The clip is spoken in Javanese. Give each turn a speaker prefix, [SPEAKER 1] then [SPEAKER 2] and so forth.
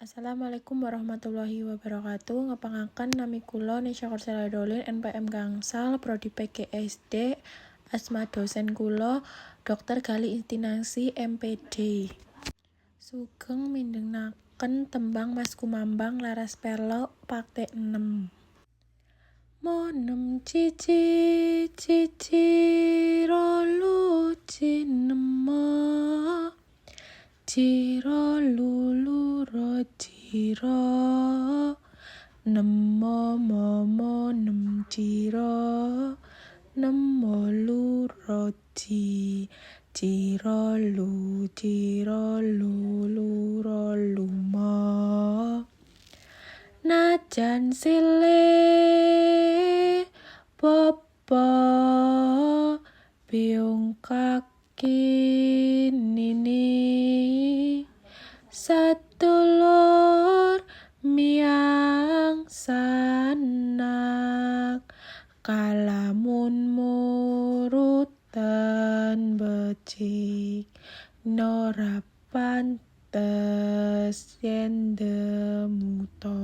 [SPEAKER 1] Assalamualaikum warahmatullahi wabarakatuh. Ngepangaken nami kula Nisha Korsela Dolin NPM Gangsal Prodi PGSD. Asma dosen kula Dr. Gali Istinasi MPD. Sugeng midhangetaken tembang Mas Kumambang Laras Pelok Pakte 6. Monem cici cici rolu cinema Ciro lulu rojiro nemo momo nem ciro nemo lu roji ciro lulu roluma najan sile popo biung kaki nini sadulur miang sanak kalamun murutan becik nora pantes yen demuto.